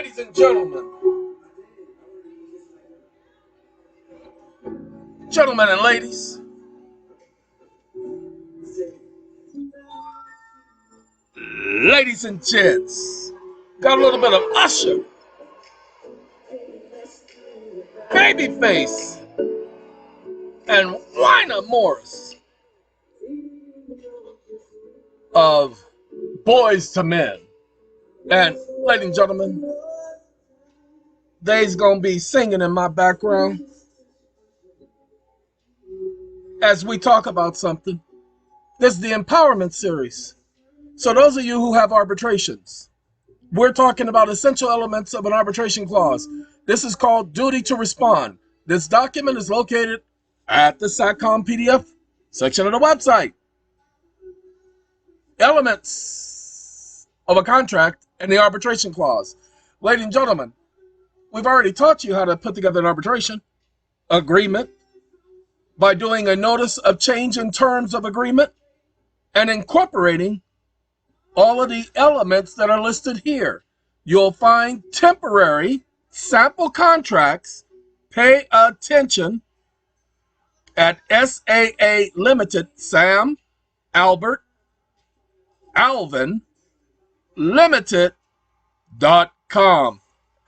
Ladies and gentlemen, gentlemen and ladies, ladies and gents, got a little bit of Usher, Babyface, and Wynah Morris of Boys to Men. And ladies and gentlemen, they's gonna be singing in my background as we talk about something. This is the empowerment series. So those of you who have arbitrations, we're talking about essential elements of an arbitration clause. This is called duty to respond. This document is located at the SATCOMM PDF section of the website. Elements of a contract and the arbitration clause. Ladies and gentlemen, we've already taught you how to put together an arbitration agreement by doing a notice of change in terms of agreement and incorporating all of the elements that are listed here. You'll find temporary sample contracts. Pay attention at SAA Limited, Sam, Albert, Alvin, Limited.com.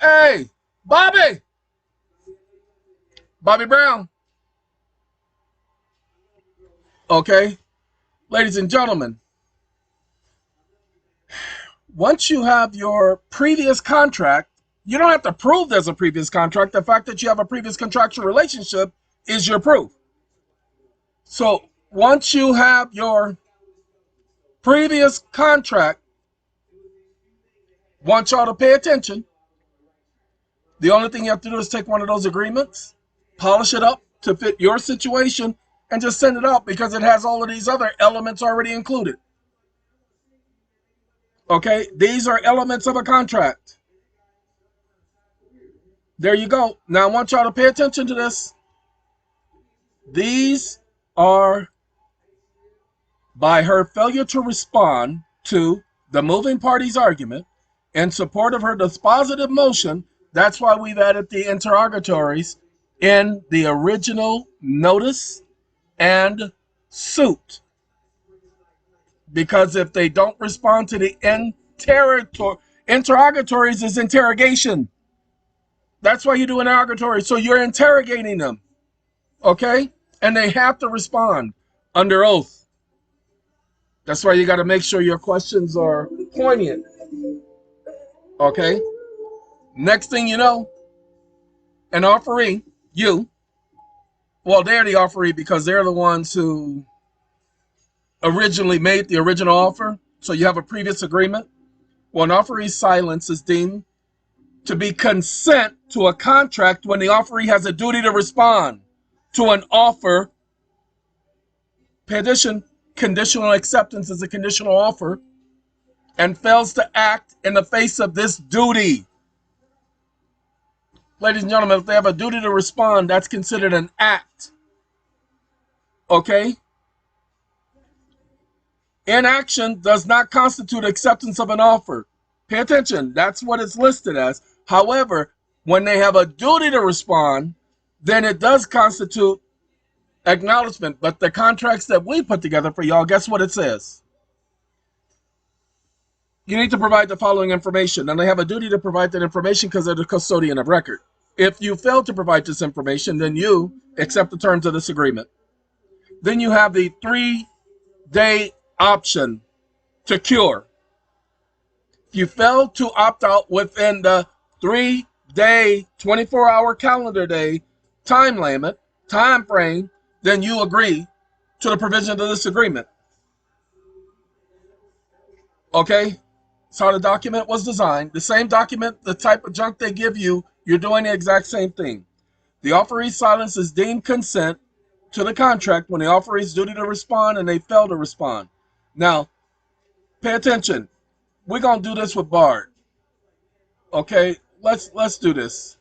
Hey, Bobby Brown. Okay, ladies and gentlemen, once you have your previous contract, you don't have to prove there's a previous contract. The fact that you have a previous contractual relationship is your proof. So once you have your previous contract, want y'all to pay attention. The only thing you have to do is take one of those agreements, polish it up to fit your situation, and just send it out because it has all of these other elements already included. Okay, these are elements of a contract. There you go. Now I want y'all to pay attention to this. These are by her failure to respond to the moving party's argument in support of her dispositive motion. That's why we've added the interrogatories in the original notice and suit. Because if they don't respond to the interrogatories is interrogation. That's why you do interrogatories. So you're interrogating them. Okay? And they have to respond under oath. That's why you got to make sure your questions are poignant. Okay? Next thing you know, an offeree, you, well, they're the offeree because they're the ones who originally made the original offer. So you have a previous agreement. Well, an offeree's silence is deemed to be consent to a contract when the offeree has a duty to respond to an offer. Pay attention, conditional acceptance is a conditional offer and fails to act in the face of this duty. Ladies and gentlemen, if they have a duty to respond, that's considered an act. Okay? Inaction does not constitute acceptance of an offer. Pay attention, that's what it's listed as. However, when they have a duty to respond, then it does constitute acknowledgement. But the contracts that we put together for y'all, guess what it says? You need to provide the following information, and they have a duty to provide that information because they're the custodian of record. If you fail to provide this information, then you accept the terms of this agreement. Then you have the 3-day option to cure. If you fail to opt out within the 3-day, 24-hour calendar day time frame, then you agree to the provisions of this agreement. Okay? That's how the document was designed. The same document, the type of junk they give you, you're doing the exact same thing. The offeree's silence is deemed consent to the contract when the offeree's duty to respond and they fail to respond. Now, pay attention. We're going to do this with Bard. Okay? Let's do this.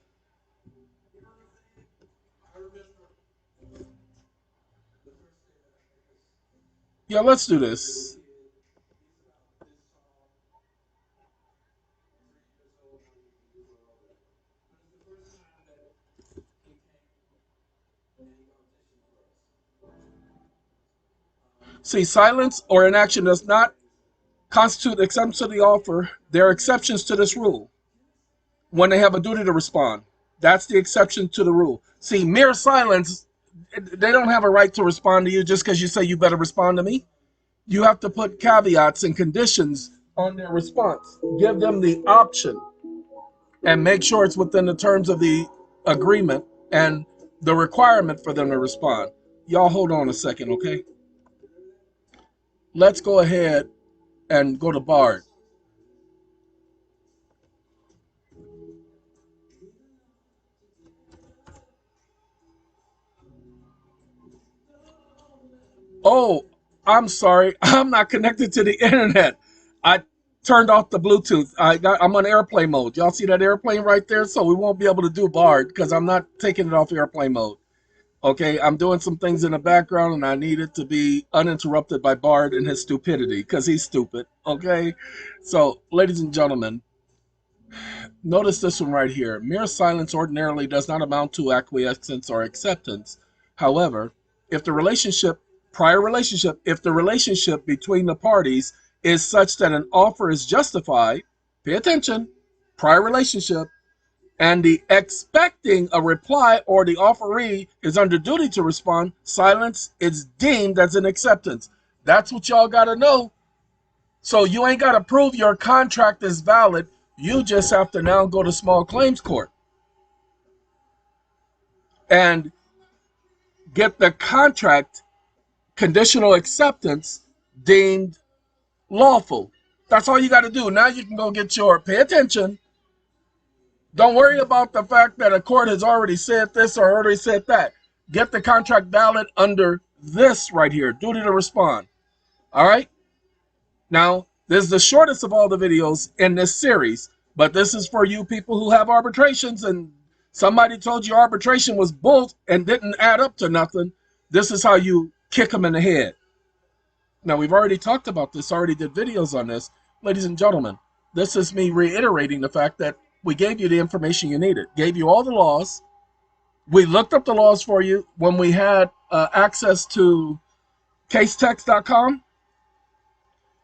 Yeah, let's do this. See, silence or inaction does not constitute acceptance to the offer. There are exceptions to this rule when they have a duty to respond. That's the exception to the rule. See, mere silence, they don't have a right to respond to you just because you say you better respond to me. You have to put caveats and conditions on their response. Give them the option and make sure it's within the terms of the agreement and the requirement for them to respond. Y'all hold on a second, okay? Let's go ahead and go to Bard. Oh, I'm sorry. I'm not connected to the internet. I turned off the Bluetooth. I'm on airplane mode. Y'all see that airplane right there? So we won't be able to do Bard because I'm not taking it off airplane mode. Okay, I'm doing some things in the background and I need it to be uninterrupted by Bard and his stupidity because he's stupid. Okay, so ladies and gentlemen, notice this one right here. Mere silence ordinarily does not amount to acquiescence or acceptance. However, if the relationship between the parties is such that an offer is justified, pay attention, prior relationship, and the expecting a reply or the offeree is under duty to respond, silence is deemed as an acceptance. That's what y'all got to know. So you ain't got to prove your contract is valid. You just have to now go to small claims court and get the contract conditional acceptance deemed lawful. That's all you got to do. Now you can go get your, pay attention. Don't worry about the fact that a court has already said this or already said that. Get the contract valid under this right here, duty to respond. All right? Now, this is the shortest of all the videos in this series, but this is for you people who have arbitrations and somebody told you arbitration was bull and didn't add up to nothing. This is how you kick them in the head. Now, we've already talked about this, already did videos on this. Ladies and gentlemen, this is me reiterating the fact that we gave you the information you needed, gave you all the laws. We looked up the laws for you when we had access to casetext.com.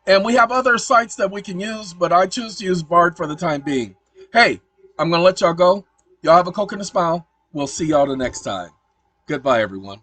And we have other sites that we can use, but I choose to use Bard for the time being. Hey, I'm going to let y'all go. Y'all have a coke and a smile. We'll see y'all the next time. Goodbye, everyone.